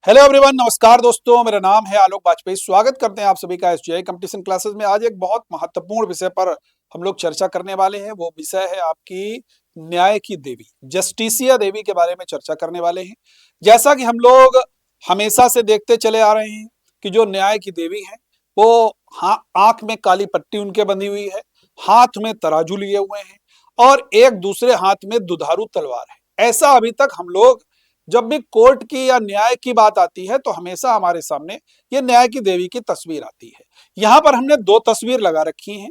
Hello everyone, नमस्कार दोस्तों। मेरा नाम है आलोक वाजपेयी। स्वागत करते हैं आप सभी का एसजीआई कंपटीशन क्लासेस में। आज एक बहुत महत्वपूर्ण विषय पर हम लोग चर्चा करने वाले हैं। वो विषय है आपकी न्याय की देवी, जस्टिसिया देवी के बारे में चर्चा करने वाले हैं। जैसा कि हम लोग हमेशा से देखते चले आ रहे हैं कि जो न्याय की देवी है वो आंख में काली पट्टी उनके बंधी हुई है, हाथ में तराजू लिए हुए हैं और एक दूसरे हाथ में दुधारू तलवार है। ऐसा अभी तक हम लोग जब भी कोर्ट की या न्याय की बात आती है तो हमेशा हमारे सामने ये न्याय की देवी की तस्वीर आती है। यहाँ पर हमने दो तस्वीर लगा रखी हैं।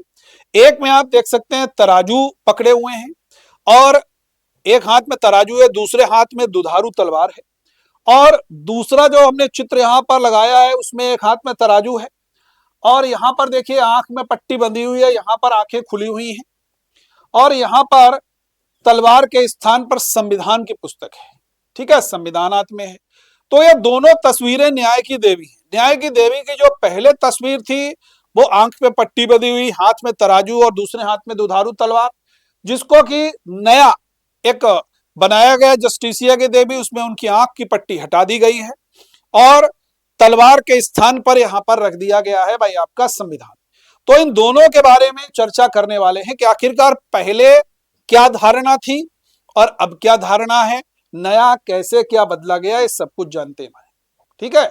एक में आप देख सकते हैं तराजू पकड़े हुए हैं और एक हाथ में तराजू है, दूसरे हाथ में दुधारू तलवार है। और दूसरा जो हमने चित्र यहाँ पर लगाया है उसमें एक हाथ में तराजू है और यहाँ पर देखिए आंख में पट्टी बंधी हुई है, यहाँ पर आंखें खुली हुई हैं और यहाँ पर तलवार के स्थान पर संविधान की पुस्तक है। ठीक है, संविधानात में है। तो ये दोनों तस्वीरें न्याय की देवी हैं। न्याय की देवी की जो पहले तस्वीर थी वो आंख पे पट्टी बंधी हुई, हाथ में तराजू और दूसरे हाथ में दुधारू तलवार, जिसको कि नया एक बनाया गया जस्टिसिया की देवी, उसमें उनकी आंख की पट्टी हटा दी गई है और तलवार के स्थान पर यहां पर रख दिया गया है भाई आपका संविधान। तो इन दोनों के बारे में चर्चा करने वाले हैं कि आखिरकार पहले क्या धारणा थी और अब क्या धारणा है, नया कैसे क्या बदला गया, ये सब कुछ जानते हैं। ठीक है,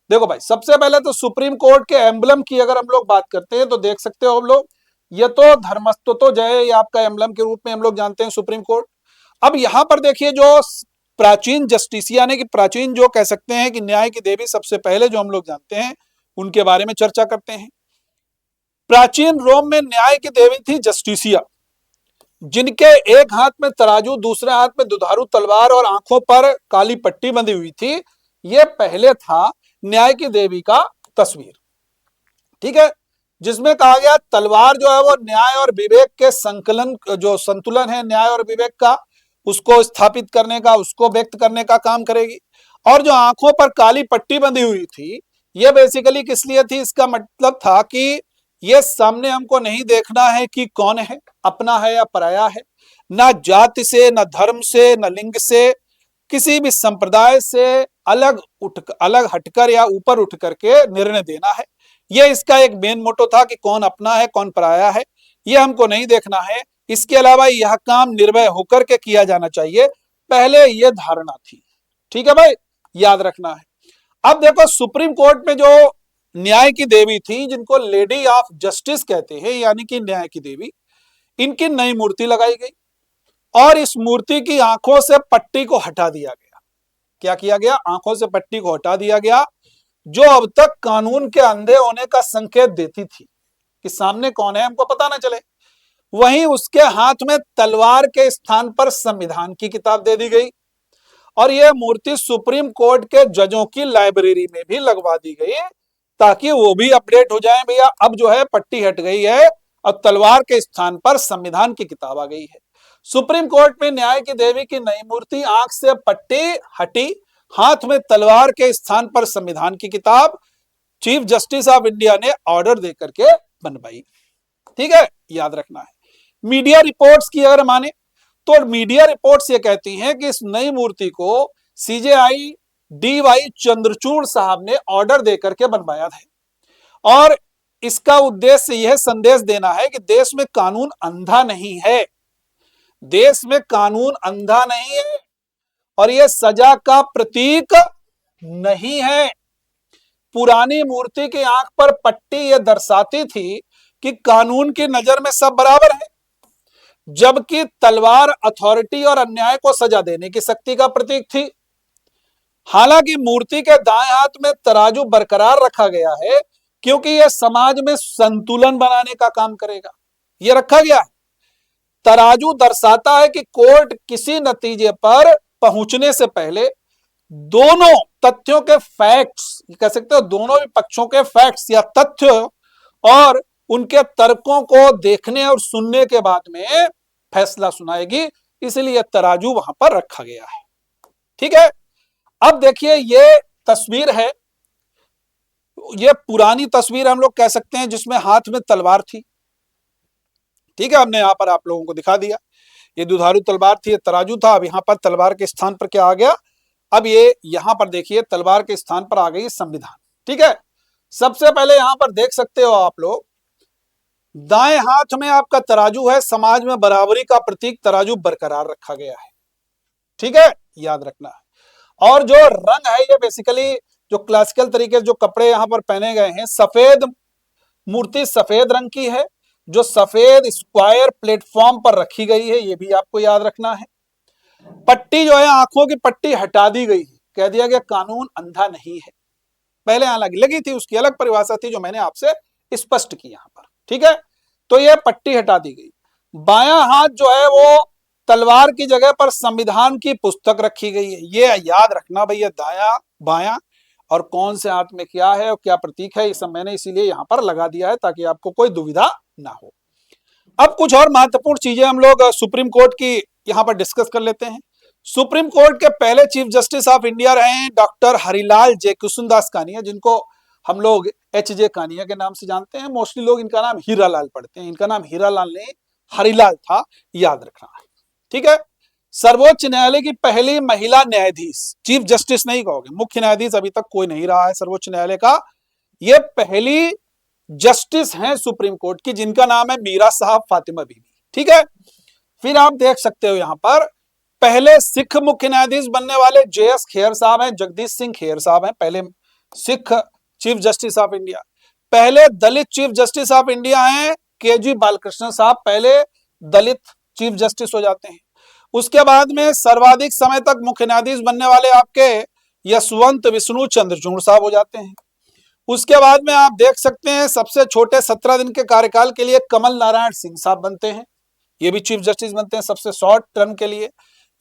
देखो भाई, सबसे पहले तो सुप्रीम कोर्ट के एम्बलम की अगर हम लोग बात करते हैं तो देख सकते हो हम लोग, ये तो धर्मस्तु तो जय, ये आपका एम्बलम के रूप में हम लोग जानते हैं सुप्रीम कोर्ट। अब यहां पर देखिए जो प्राचीन जस्टिसिया यानी कि प्राचीन जो कह सकते हैं कि न्याय की देवी सबसे पहले जो हम लोग जानते हैं उनके बारे में चर्चा करते हैं। प्राचीन रोम में न्याय की देवी थी जस्टिसिया, जिनके एक हाथ में तराजू, दूसरे हाथ में दुधारू तलवार और आंखों पर काली पट्टी बंधी हुई थी। यह पहले था न्याय की देवी का तस्वीर। ठीक है, जिसमें कहा गया तलवार जो है वो न्याय और विवेक के संतुलन है न्याय और विवेक का, उसको स्थापित करने का, उसको व्यक्त करने का काम करेगी। और जो आंखों पर काली पट्टी बंधी हुई थी, यह बेसिकली किस लिए थी, इसका मतलब था कि ये सामने हमको नहीं देखना है कि कौन है, अपना है या पराया है। ना जाति से, ना धर्म से, ना लिंग से, किसी भी संप्रदाय से अलग हटकर या ऊपर उठ करके निर्णय देना है। यह इसका एक मेन मोटो था कि कौन अपना है कौन पराया है, यह हमको नहीं देखना है। इसके अलावा यह काम निर्भय होकर के किया जाना चाहिए, पहले यह धारणा थी। ठीक है भाई, याद रखना है। अब देखो सुप्रीम कोर्ट में जो न्याय की देवी थी, जिनको लेडी ऑफ जस्टिस कहते हैं यानी कि न्याय की देवी, इनकी नई मूर्ति लगाई गई और इस मूर्ति की आंखों से पट्टी को हटा दिया गया। क्या किया गया, आंखों से पट्टी को हटा दिया गया, जो अब तक कानून के अंधे होने का संकेत देती थी कि सामने कौन है हमको पता ना चले। वहीं उसके हाथ में तलवार के स्थान पर संविधान की किताब दे दी गई और यह मूर्ति सुप्रीम कोर्ट के जजों की लाइब्रेरी में भी लगवा दी गई ताकि वो भी अपडेट हो जाए, भैया अब जो है पट्टी हट गई है और तलवार के स्थान पर संविधान की किताब आ गई है। सुप्रीम कोर्ट में न्याय की देवी की नई मूर्ति, आंख से पट्टी हटी, हाथ में तलवार के स्थान पर संविधान की किताब, चीफ जस्टिस ऑफ इंडिया ने ऑर्डर देकर के बनवाई। ठीक है, याद रखना है। मीडिया रिपोर्ट्स की अगर माने तो मीडिया रिपोर्ट्स ये कहती हैं कि इस नई मूर्ति को सीजेआई DY चंद्रचूड़ साहब ने ऑर्डर देकर के बनवाया था और इसका उद्देश्य यह संदेश देना है कि देश में कानून अंधा नहीं है, देश में कानून अंधा नहीं है और यह सजा का प्रतीक नहीं है। पुरानी मूर्ति की आंख पर पट्टी यह दर्शाती थी कि कानून की नजर में सब बराबर है, जबकि तलवार अथॉरिटी और अन्याय को सजा देने की शक्ति का प्रतीक थी। हालांकि मूर्ति के दाएं हाथ में तराजू बरकरार रखा गया है क्योंकि यह समाज में संतुलन बनाने का काम करेगा, यह रखा गया है। तराजू दर्शाता है कि कोर्ट किसी नतीजे पर पहुंचने से पहले दोनों तथ्यों के फैक्ट्स, कह सकते हो दोनों पक्षों के फैक्ट्स या तथ्य और उनके तर्कों को देखने और सुनने के बाद में फैसला सुनाएगी, इसलिए तराजू वहां पर रखा गया है। ठीक है, अब देखिए ये तस्वीर है, ये पुरानी तस्वीर हम लोग कह सकते हैं जिसमें हाथ में तलवार थी। ठीक है, हमने यहां पर आप लोगों को दिखा दिया, ये दुधारू तलवार थी, ये तराजू था। अब यहां पर तलवार के स्थान पर क्या आ गया, अब ये यहां पर देखिए तलवार के स्थान पर आ गई संविधान। ठीक है, सबसे पहले यहां पर देख सकते हो आप लोग, दाएं हाथ में आपका तराजू है, समाज में बराबरी का प्रतीक तराजू बरकरार रखा गया है। ठीक है, याद रखना है। और जो रंग है ये बेसिकली जो क्लासिकल तरीके से जो कपड़े यहां पर पहने गए हैं, सफेद मूर्ति सफेद रंग की है, जो सफेद स्क्वायर प्लेटफॉर्म पर रखी गई है, ये भी आपको याद रखना है। पट्टी जो है आंखों की पट्टी हटा दी गई है, कह दिया गया कानून अंधा नहीं है। पहले यहां लगी थी, उसकी अलग परिभाषा थी जो मैंने आपसे स्पष्ट की यहां पर। ठीक है, तो ये पट्टी हटा दी गई। बायां हाथ जो है वो तलवार की जगह पर संविधान की पुस्तक रखी गई है, ये याद रखना भैया, दायां बायां और कौन से हाथ में क्या है और क्या प्रतीक है, ये सब मैंने इसीलिए यहां पर लगा दिया है ताकि आपको कोई दुविधा ना हो। अब कुछ और महत्वपूर्ण चीजें हम लोग सुप्रीम कोर्ट की यहां पर डिस्कस कर लेते हैं। सुप्रीम कोर्ट के पहले चीफ जस्टिस ऑफ इंडिया रहे हैं डॉक्टर हरिलाल जे कुसुमदास कानिया, जिनको हम लोग H.J. कानिया के नाम से जानते हैं। मोस्टली लोग इनका नाम हीरालाल पढ़ते हैं, इनका नाम हीरालाल नहीं हरिलाल था, याद रखना है। ठीक है, सर्वोच्च न्यायालय की पहली महिला न्यायाधीश, चीफ जस्टिस नहीं कहोगे, मुख्य न्यायाधीश अभी तक कोई नहीं रहा है सर्वोच्च न्यायालय का, ये पहली जस्टिस हैं सुप्रीम कोर्ट की, जिनका नाम है मीरा साहब फातिमा बीबी। ठीक है, फिर आप देख सकते हो यहां पर पहले सिख मुख्य न्यायाधीश बनने वाले JS खेर साहब हैं, जगदीश सिंह खेर साहब हैं, पहले Sikh chief justice of India. पहले दलित चीफ जस्टिस ऑफ इंडिया हैं KG बालकृष्ण साहब, पहले दलित चीफ जस्टिस हो जाते हैं। उसके बाद में सर्वाधिक समय तक मुख्य न्यायाधीश बनने वाले आपके यशवंत विष्णु चंद्रचूड़ साहब हो जाते हैं। उसके बाद में आप देख सकते हैं सबसे छोटे 17 दिन के कार्यकाल के लिए कमल नारायण सिंह साहब बनते हैं, ये भी चीफ जस्टिस बनते हैं सबसे शॉर्ट टर्म के लिए।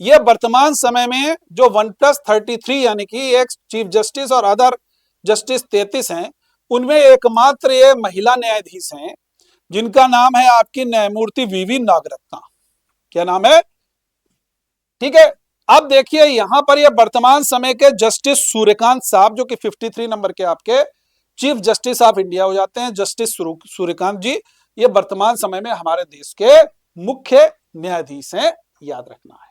ये वर्तमान समय में जो 1+33 यानी कि एक चीफ जस्टिस और अदर जस्टिस 33 हैं, उनमें एकमात्र ये महिला न्यायाधीश हैं जिनका नाम है आपकी न्यायमूर्ति VV नागरत्ना। क्या नाम है? ठीक है, अब देखिए यहां पर ये वर्तमान समय के जस्टिस सूर्यकांत साहब, जो कि 53 नंबर के आपके चीफ जस्टिस ऑफ इंडिया हो जाते हैं। जस्टिस सूर्यकांत जी ये वर्तमान समय में हमारे देश के मुख्य न्यायाधीश हैं, याद रखना है।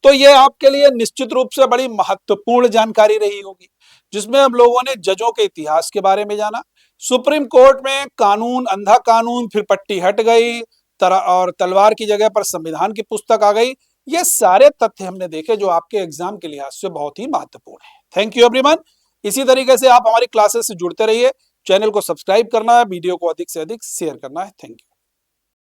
तो ये आपके लिए निश्चित रूप से बड़ी महत्वपूर्ण जानकारी रही होगी, जिसमें हम लोगों ने जजों के इतिहास के बारे में जाना, सुप्रीम कोर्ट में कानून अंधा कानून, फिर पट्टी हट गई और तलवार की जगह पर संविधान की पुस्तक आ गई। ये सारे तथ्य हमने देखे जो आपके एग्जाम के लिहाज से बहुत ही महत्वपूर्ण है। Thank you everyone. इसी तरीके से आप हमारी क्लासेस से जुड़ते रहिए, चैनल को सब्सक्राइब करना है, वीडियो को अधिक से अधिक शेयर करना है। Thank you.